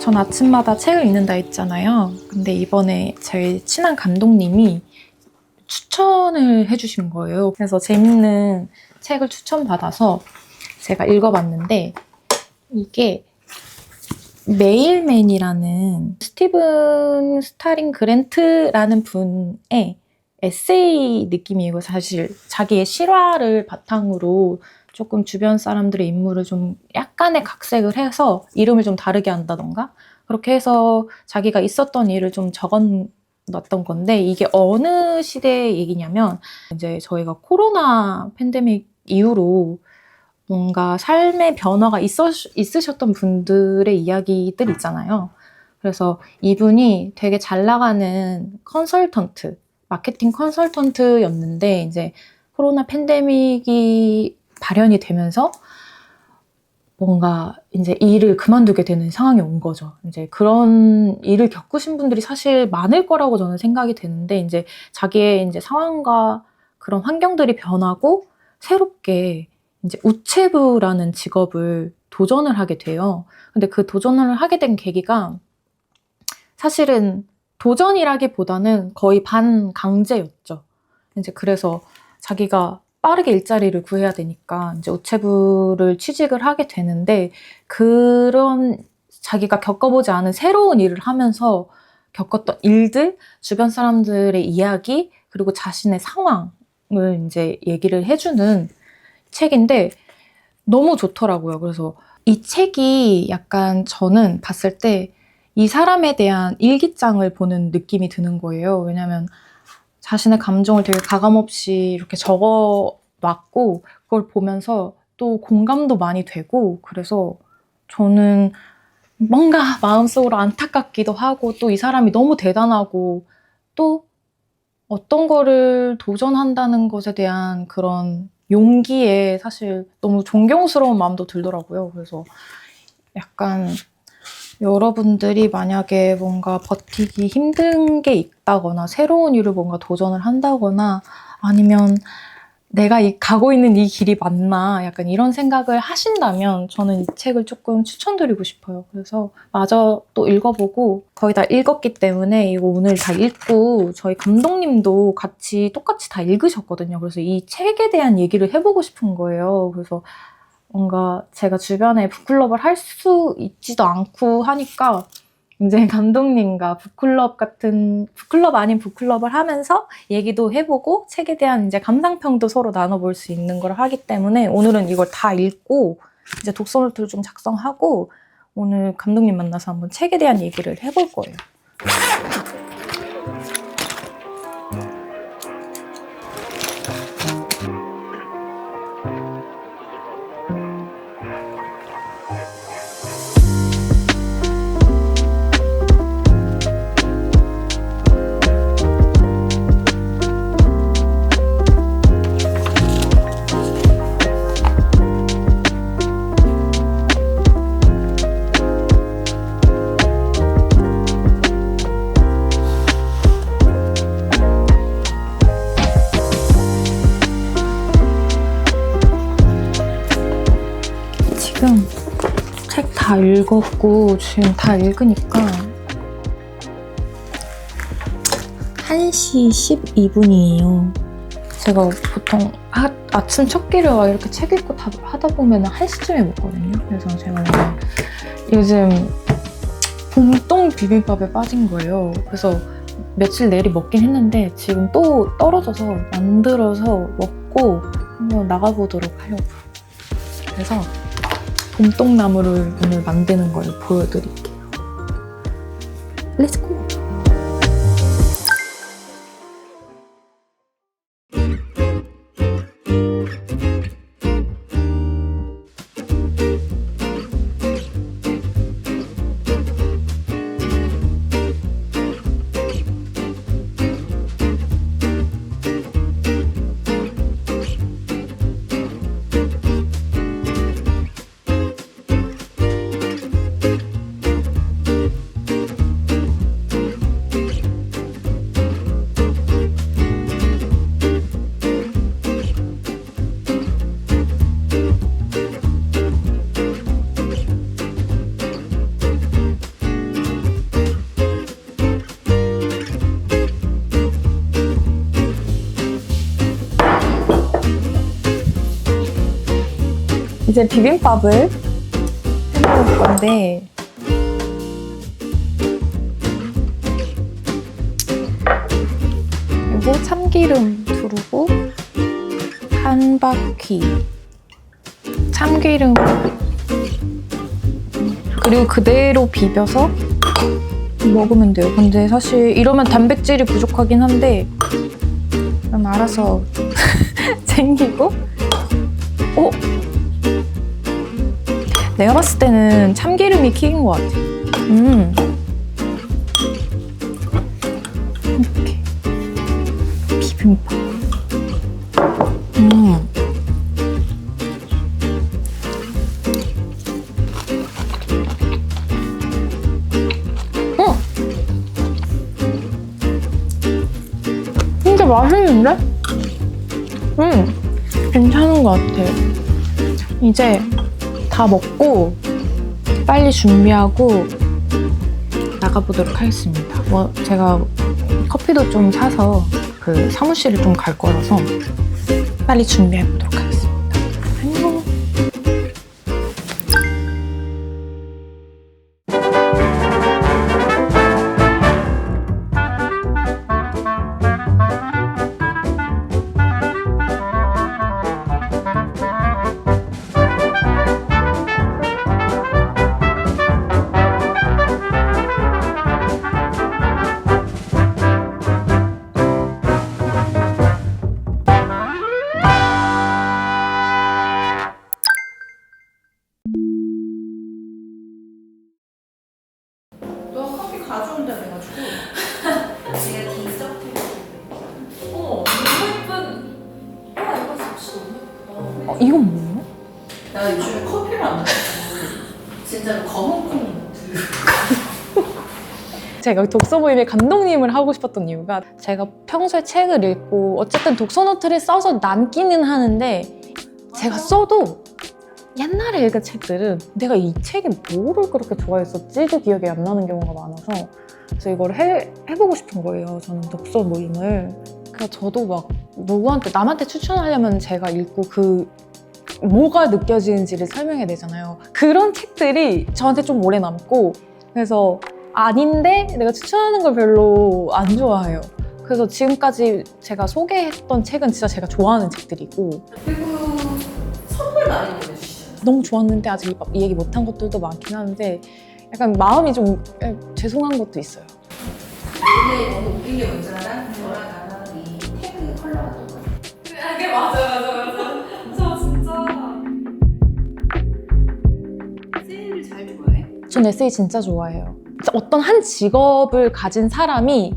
전 아침마다 책을 읽는다 했잖아요. 근데 이번에 제 친한 감독님이 추천을 해주신 거예요. 그래서 재밌는 책을 추천받아서 제가 읽어봤는데, 이게 메일맨이라는 스티븐 스타링 그랜트라는 분의 에세이 느낌이에요. 사실 자기의 실화를 바탕으로 조금 주변 사람들의 인물을 좀 약간의 각색을 해서 이름을 좀 다르게 한다던가 그렇게 해서 자기가 있었던 일을 좀 적어놨던 건데, 이게 어느 시대의 얘기냐면 이제 저희가 코로나 팬데믹 이후로 뭔가 삶의 변화가 있으셨던 분들의 이야기들 있잖아요. 그래서 이분이 되게 잘 나가는 컨설턴트, 마케팅 컨설턴트였는데 이제 코로나 팬데믹이 발현이 되면서 뭔가 이제 일을 그만두게 되는 상황이 온 거죠. 이제 그런 일을 겪으신 분들이 사실 많을 거라고 저는 생각이 되는데, 이제 자기의 이제 상황과 그런 환경들이 변하고 새롭게 이제 우체부라는 직업을 도전을 하게 돼요. 근데 그 도전을 하게 된 계기가 사실은 도전이라기보다는 거의 반강제였죠. 이제 그래서 자기가 빠르게 일자리를 구해야 되니까 이제 우체부를 취직을 하게 되는데, 그런 자기가 겪어보지 않은 새로운 일을 하면서 겪었던 일들, 주변 사람들의 이야기, 그리고 자신의 상황을 이제 얘기를 해주는 책인데 너무 좋더라고요. 그래서 이 책이 약간 저는 봤을 때 이 사람에 대한 일기장을 보는 느낌이 드는 거예요. 왜냐면 자신의 감정을 되게 가감없이 이렇게 적어놨고, 그걸 보면서 또 공감도 많이 되고, 그래서 저는 뭔가 마음속으로 안타깝기도 하고, 또 이 사람이 너무 대단하고, 또 어떤 거를 도전한다는 것에 대한 그런 용기에 사실 너무 존경스러운 마음도 들더라고요. 그래서 약간 여러분들이 만약에 뭔가 버티기 힘든 게 있다거나 새로운 일을 뭔가 도전을 한다거나 아니면 내가 가고 있는 이 길이 맞나 약간 이런 생각을 하신다면 저는 이 책을 조금 추천드리고 싶어요. 그래서 마저 또 읽어보고 거의 다 읽었기 때문에 이거 오늘 다 읽고 저희 감독님도 똑같이 다 읽으셨거든요. 그래서 이 책에 대한 얘기를 해보고 싶은 거예요. 그래서 뭔가 제가 주변에 북클럽을 할 수 있지도 않고 하니까 이제 감독님과 북클럽 아닌 북클럽을 하면서 얘기도 해보고 책에 대한 이제 감상평도 서로 나눠볼 수 있는 걸 하기 때문에 오늘은 이걸 다 읽고 이제 독서 노트를 좀 작성하고 오늘 감독님 만나서 한번 책에 대한 얘기를 해볼 거예요. 지금 책 다 읽었고 지금 다 읽으니까 1시 12분이에요. 제가 보통 아침 첫 끼를 막 이렇게 책 읽고 다 하다 보면 1시쯤에 먹거든요. 그래서 제가 오늘 요즘 봄동 비빔밥에 빠진 거예요. 그래서 며칠 내리 먹긴 했는데 지금 또 떨어져서 만들어서 먹고 한번 나가보도록 하려고요. 그래서 봄동나무를 오늘 만드는 걸 보여드릴게요. 렛츠고! 이제 비빔밥을 해먹을 건데 이거 참기름 두르고 한 바퀴 참기름 그리고 그대로 비벼서 먹으면 돼요. 근데 사실 이러면 단백질이 부족하긴 한데 난 알아서 챙기고 내가 봤을 때는 참기름이 킥인 것 같아. 이렇게 비빔밥. 진짜 맛있는데? 괜찮은 것 같아. 이제 다 먹고 빨리 준비하고 나가보도록 하겠습니다. 제가 커피도 좀 사서 그 사무실을 좀 갈 거라서 빨리 준비해보도록 하겠습니다. 안녕. 가져온다 해가지고 제가 긴서트 너무 예쁜. 이거 접시 너무 예쁘다. 이건 뭐예요? 나 요즘에 커피를 안 마시고 진짜로 검은 콩 제가 독서 모임의 감독님을 하고 싶었던 이유가 제가 평소에 책을 읽고 어쨌든 독서 노트를 써서 남기는 하는데 제가 써도 옛날에 읽은 책들은 내가 이 책이 뭐를 그렇게 좋아했었지도 기억이 안 나는 경우가 많아서 그래서 이걸 해보고 싶은 거예요. 저는 독서 모임을. 그래서 저도 막 누구한테 남한테 추천하려면 제가 읽고 그 뭐가 느껴지는지를 설명해야 되잖아요. 그런 책들이 저한테 좀 오래 남고 그래서 아닌데 내가 추천하는 걸 별로 안 좋아해요. 그래서 지금까지 제가 소개했던 책은 진짜 제가 좋아하는 책들이고 그리고 선물 많이 보내주시잖아요. 너무 좋았는데 아직 이 얘기 못한 것들도 많긴 한데 약간 마음이 좀 죄송한 것도 있어요. 근데 너무 웃긴 게 뭔지 알아? 너랑 나랑 이 태그 컬러가 똑같아. 그게 맞아. 저 진짜. 세일을 잘 좋아해? 전 에세이 진짜 좋아해요. 진짜 어떤 한 직업을 가진 사람이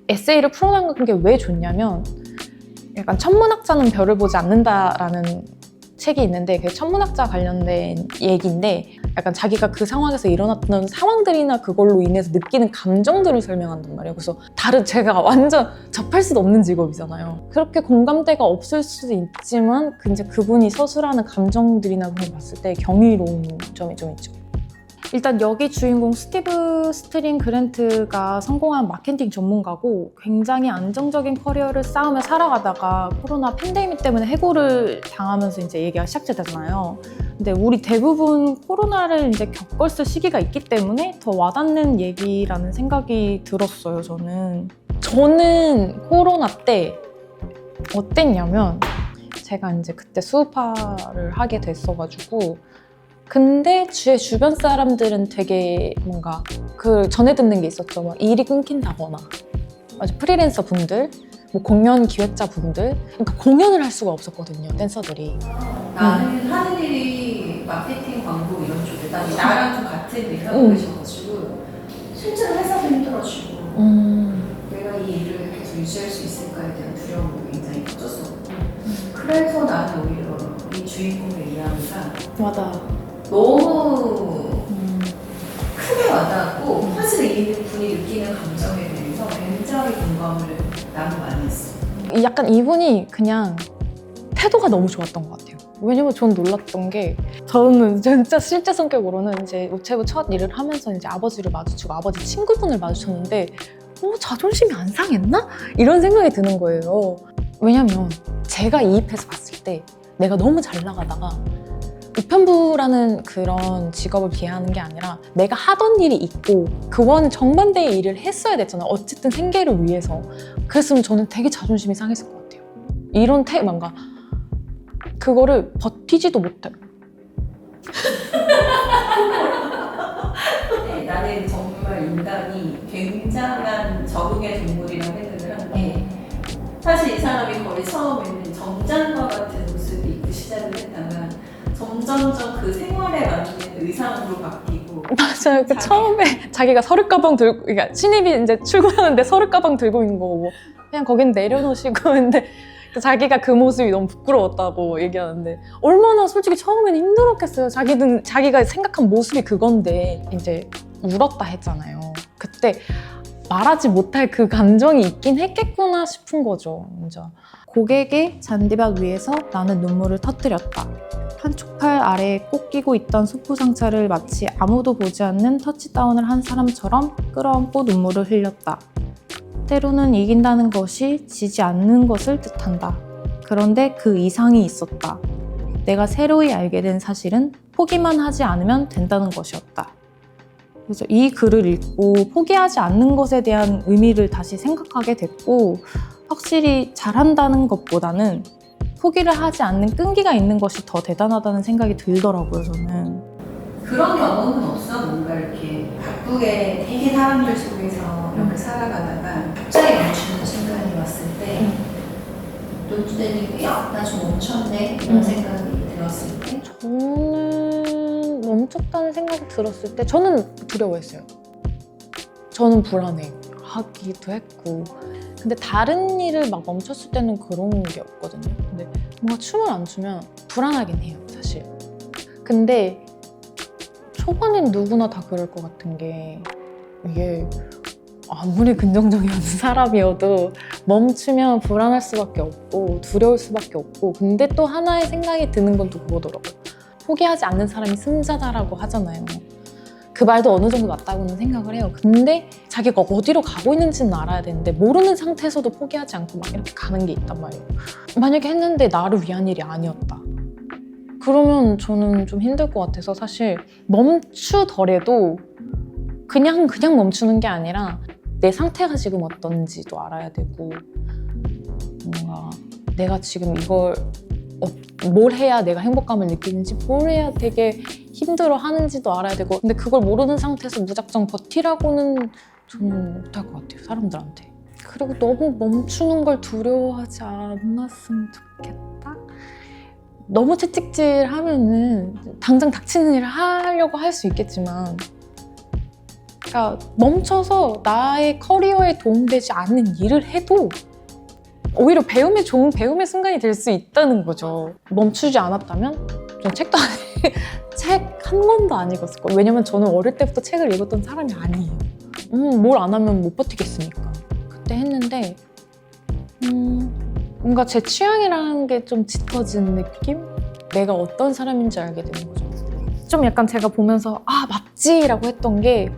에세이를 풀어나가는 게 왜 좋냐면 약간 천문학자는 별을 보지 않는다라는 책이 있는데 그 천문학자 관련된 얘기인데 약간 자기가 그 상황에서 일어났던 상황들이나 그걸로 인해서 느끼는 감정들을 설명한단 말이에요. 그래서 제가 완전 접할 수도 없는 직업이잖아요. 그렇게 공감대가 없을 수도 있지만 이제 그분이 서술하는 감정들이나 그런 거 봤을 때 경이로운 점이 좀 있죠. 일단 여기 주인공 스티브 스트링 그랜트가 성공한 마케팅 전문가고 굉장히 안정적인 커리어를 쌓으며 살아가다가 코로나 팬데믹 때문에 해고를 당하면서 이제 얘기가 시작되잖아요. 근데 우리 대부분 코로나를 이제 겪었을 시기가 있기 때문에 더 와닿는 얘기라는 생각이 들었어요, 저는 코로나 때 어땠냐면 제가 이제 그때 수우파를 하게 됐어가지고 근데 제 주변 사람들은 되게 뭔가 그 전에 듣는 게 있었죠. 막 일이 끊긴다거나 아주 프리랜서 분들, 뭐 공연 기획자 분들 그러니까 공연을 할 수가 없었거든요, 댄서들이. 나는 하는 일이 마케팅, 광고 이런 쪽에 나랑 좀 같은 일 하고 계셔가지고 실제로 회사도 힘들어지고 내가 이 일을 계속 유지할 수 있을까에 대한 두려움이 굉장히 커졌었고 그래서 나는 오히려 이 주인공의 이야기가 맞아. 너무 크게 와닿았고 사실 이 분이 느끼는 감정에 대해서 굉장히 공감을 나는 많이 했어. 약간 이분이 그냥 태도가 너무 좋았던 것 같아요. 왜냐면 전 놀랐던 게 저는 진짜 실제 성격으로는 이제 우체부 첫 일을 하면서 이제 아버지를 마주치고 아버지 친구분을 마주쳤는데 자존심이 안 상했나? 이런 생각이 드는 거예요. 왜냐면 제가 이입해서 봤을 때 내가 너무 잘 나가다가 우편부라는 그런 직업을 비하하는 게 아니라 내가 하던 일이 있고 그와는 정반대의 일을 했어야 됐잖아요. 어쨌든 생계를 위해서. 그랬으면 저는 되게 자존심이 상했을 것 같아요. 이런 뭔가 그거를 버티지도 못해요. 네, 나는 정말 인간이 굉장한 적응의 동물이라고 생각을 한 게 사실 이 사람이 거의 처음에는 정장과 같은 모습을 입고 시작을 했다가 점점점 그 생활에 맞는 의상으로 바뀌고 맞아요. 그 처음에 자기가 서류 가방 들고, 그러니까 신입이 이제 출근하는데 서류 가방 들고 있는 거고 그냥 거긴 내려놓으시고 근데 자기가 그 모습이 너무 부끄러웠다고 얘기하는데 얼마나 솔직히 처음에는 힘들었겠어요. 자기가 생각한 모습이 그건데 이제 울었다 했잖아요. 그때 말하지 못할 그 감정이 있긴 했겠구나 싶은 거죠. 진짜. 고객의 잔디밭 위에서 나는 눈물을 터뜨렸다. 한쪽 팔 아래에 꼭 끼고 있던 소포 상처를 마치 아무도 보지 않는 터치다운을 한 사람처럼 끌어안고 눈물을 흘렸다. 때로는 이긴다는 것이 지지 않는 것을 뜻한다. 그런데 그 이상이 있었다. 내가 새로이 알게 된 사실은 포기만 하지 않으면 된다는 것이었다. 그래서 이 글을 읽고 포기하지 않는 것에 대한 의미를 다시 생각하게 됐고 확실히 잘한다는 것보다는 포기를 하지 않는 끈기가 있는 것이 더 대단하다는 생각이 들더라고요, 저는. 그런 경험은 없어? 뭔가 이렇게 바쁘게 되게 사람들 속에서 이렇게 살아가다가 갑자기 멈추는 순간이 왔을 때 눈뜨대니까 야, 나 좀 멈췄네 이런 생각이 들었을 때 저는 멈췄다는 생각이 들었을 때 저는 두려워했어요. 저는 불안해 하기도 했고 근데 다른 일을 막 멈췄을 때는 그런 게 없거든요. 근데 뭔가 춤을 안 추면 불안하긴 해요, 사실. 근데 초반엔 누구나 다 그럴 것 같은 게 이게 아무리 긍정적인 사람이어도 멈추면 불안할 수밖에 없고 두려울 수밖에 없고 근데 또 하나의 생각이 드는 건 또 그거더라고요. 포기하지 않는 사람이 승자다라고 하잖아요. 그 말도 어느 정도 맞다고는 생각을 해요. 근데 자기가 어디로 가고 있는지는 알아야 되는데 모르는 상태에서도 포기하지 않고 막 이렇게 가는 게 있단 말이에요. 만약에 했는데 나를 위한 일이 아니었다. 그러면 저는 좀 힘들 것 같아서 사실 멈추더라도 그냥 멈추는 게 아니라 내 상태가 지금 어떤지도 알아야 되고 뭔가 내가 지금 이걸 뭘 해야 내가 행복감을 느끼는지 뭘 해야 되게 힘들어 하는지도 알아야 되고 근데 그걸 모르는 상태에서 무작정 버티라고는 저는 못할 것 같아요, 사람들한테. 그리고 너무 멈추는 걸 두려워하지 않았으면 좋겠다. 너무 채찍질하면은 당장 닥치는 일을 하려고 할 수 있겠지만, 그러니까 멈춰서 나의 커리어에 도움되지 않는 일을 해도 오히려 배움에 좋은 배움의 순간이 될 수 있다는 거죠. 멈추지 않았다면 전 책도 안 해. 책 한 권도 안 읽었을 거예요. 왜냐면 저는 어릴 때부터 책을 읽었던 사람이 아니에요. 뭘 안 하면 못 버티겠으니까. 그때 했는데 뭔가 제 취향이라는 게 좀 짙어진 느낌? 내가 어떤 사람인지 알게 되는 거죠. 좀 약간 제가 보면서 맞지라고 했던 게,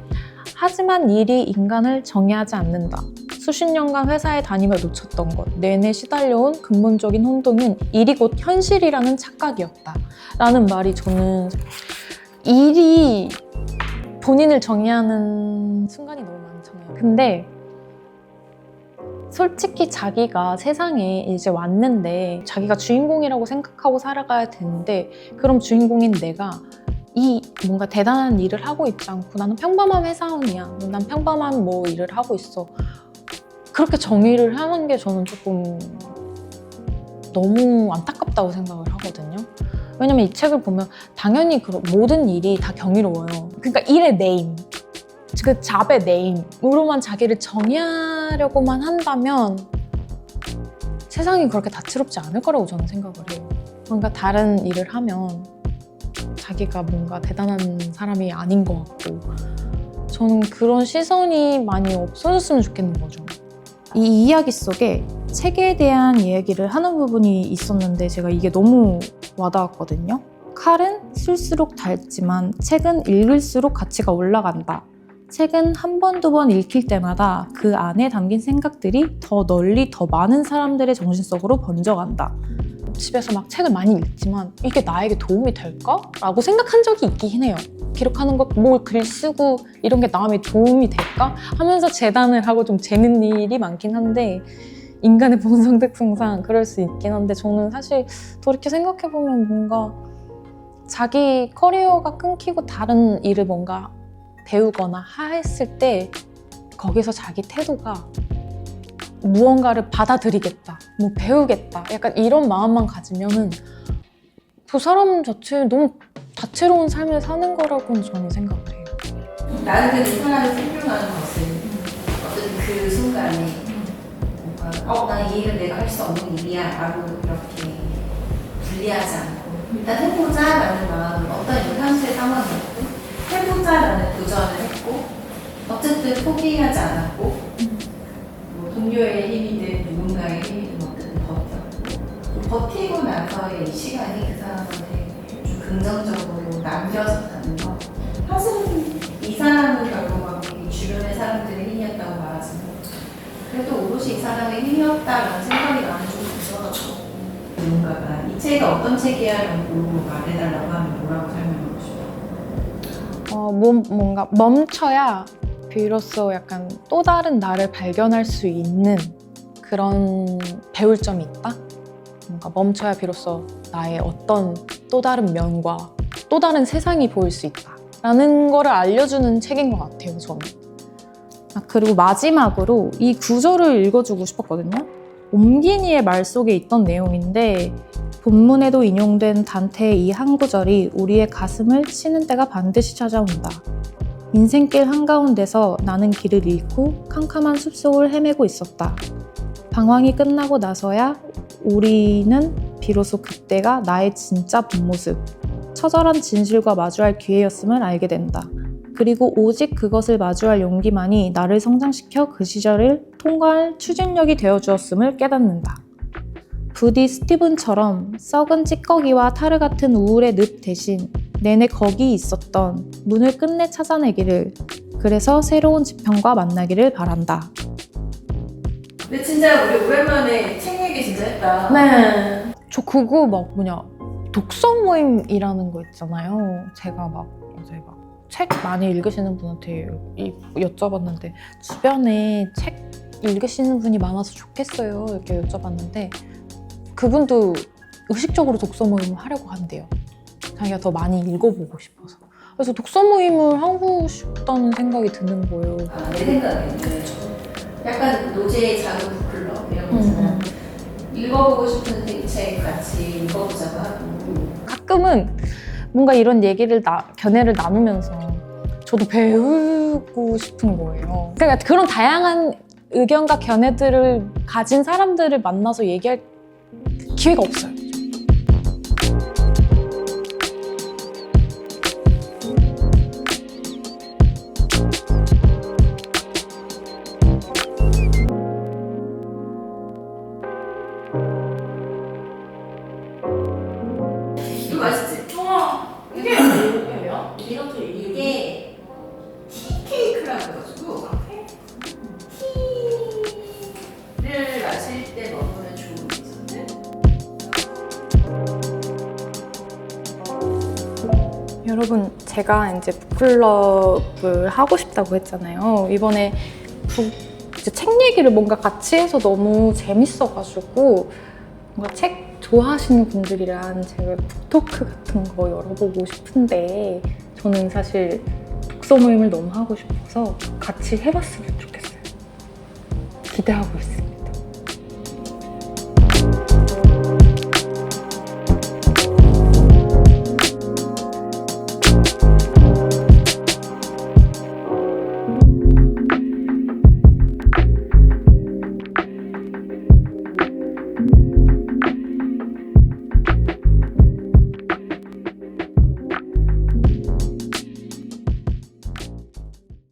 하지만 일이 인간을 정의하지 않는다. 수십 년간 회사에 다니며 놓쳤던 것, 내내 시달려온 근본적인 혼동은 일이 곧 현실이라는 착각이었다. 라는 말이 저는 일이 본인을 정의하는 순간이 너무 많잖아요. 근데 솔직히 자기가 세상에 이제 왔는데 자기가 주인공이라고 생각하고 살아가야 되는데, 그럼 주인공인 내가 이 뭔가 대단한 일을 하고 있지 않고 나는 평범한 회사원이야, 난 평범한 뭐 일을 하고 있어, 그렇게 정의를 하는 게 저는 조금 너무 안타깝다고 생각을 하거든요. 왜냐면 이 책을 보면 당연히 모든 일이 다 경이로워요. 그러니까 일의 네임, 그 잡의 네임으로만 자기를 정의하려고만 한다면 세상이 그렇게 다채롭지 않을 거라고 저는 생각을 해요. 뭔가 다른 일을 하면 자기가 뭔가 대단한 사람이 아닌 것 같고, 저는 그런 시선이 많이 없어졌으면 좋겠는 거죠. 이 이야기 속에 책에 대한 이야기를 하는 부분이 있었는데 제가 이게 너무 와닿았거든요. 칼은 쓸수록 닳지만 책은 읽을수록 가치가 올라간다. 책은 한 번, 두 번 읽힐 때마다 그 안에 담긴 생각들이 더 널리 더 많은 사람들의 정신 속으로 번져간다. 집에서 막 책을 많이 읽지만 이게 나에게 도움이 될까? 라고 생각한 적이 있긴 해요. 기록하는 것, 뭐 글 쓰고 이런 게 나한테 도움이 될까? 하면서 재단을 하고 좀 재는 일이 많긴 한데, 인간의 본성 특성상 그럴 수 있긴 한데, 저는 사실 돌이켜 생각해보면 뭔가 자기 커리어가 끊기고 다른 일을 뭔가 배우거나 했을 때 거기서 자기 태도가 무언가를 받아들이겠다, 뭐 배우겠다, 약간 이런 마음만 가지면은 그 사람 자체 너무 다채로운 삶을 사는 거라고는 저는 생각을 해요. 나는 그 사람이 생겨나는 것은 어떤 그 순간에 뭔가 나는 이 일은 내가 할 수 없는 일이야 라고 이렇게 분리하지 않고 일단 해보자 라는 마음은 어떤 현실 상황이었든 해보자 라는 도전을 했고, 어쨌든 포기하지 않았고, 뭐 동료의 힘이든 누군가의 힘이든 어쨌든 버텼고, 버티고 나서의 이 시간이 그 사람한테 좀 긍정적으로 남겨서 가는 거. 사실은 이 사람은 결국 막 이 주변의 사람들의 힘이었다고 말하지만 그래도 오롯이 이 사람의 힘이었다라는 생각이 나는 좀 들어서, 누군가가 이 책이 어떤 책이야라고 말해달라고 하면 뭐라고 설명하고 싶어? 뭔가 멈춰야 비로소 약간 또 다른 나를 발견할 수 있는 그런 배울 점이 있다? 뭔가 멈춰야 비로소 나의 어떤 또 다른 면과 또 다른 세상이 보일 수 있다 라는 거를 알려주는 책인 것 같아요, 저는. 그리고 마지막으로 이 구절을 읽어주고 싶었거든요. 옴기니의 말 속에 있던 내용인데, 본문에도 인용된 단테의 이 한 구절이 우리의 가슴을 치는 때가 반드시 찾아온다. 인생길 한가운데서 나는 길을 잃고 캄캄한 숲속을 헤매고 있었다. 방황이 끝나고 나서야 우리는 비로소 그때가 나의 진짜 본 모습, 처절한 진실과 마주할 기회였음을 알게 된다. 그리고 오직 그것을 마주할 용기만이 나를 성장시켜 그 시절을 통과할 추진력이 되어주었음을 깨닫는다. 부디 스티븐처럼 썩은 찌꺼기와 타르 같은 우울의 늪 대신 내내 거기 있었던 문을 끝내 찾아내기를, 그래서 새로운 지평과 만나기를 바란다. 근데 진짜 우리 오랜만에 책 얘기 진짜 했다. 네. 저 그거 독서 모임이라는 거 있잖아요. 제가 어제 책 많이 읽으시는 분한테 여쭤봤는데, 주변에 책 읽으시는 분이 많아서 좋겠어요 이렇게 여쭤봤는데, 그분도 의식적으로 독서 모임을 하려고 한대요. 자기가 더 많이 읽어보고 싶어서. 그래서 독서 모임을 하고 싶다는 생각이 드는 거예요. 내 생각에는 약간 노제 작은 북클럽 이런 거 있잖아. 읽어보고 싶은 책 같이 읽어보자고 하고. 가끔은 뭔가 이런 얘기를 견해를 나누면서 저도 배우고 싶은 거예요. 그러니까 그런 다양한 의견과 견해들을 가진 사람들을 만나서 얘기할 기회가 없어요. 이거 맛있지? 우와, 이게 뭐예요? 디저트 이게 티케이크라고 해가지고 티를 마실 때 먹으면 좋은 디저트? 여러분, 제가 이제 북클럽을 하고 싶다고 했잖아요. 이번에 이제 책 얘기를 뭔가 같이 해서 너무 재밌어가지고 뭔가 책 좋아하시는 분들이랑 제가 북토크 같은 거 열어보고 싶은데 저는 사실 독서 모임을 너무 하고 싶어서 같이 해봤으면 좋겠어요. 기대하고 있습니다.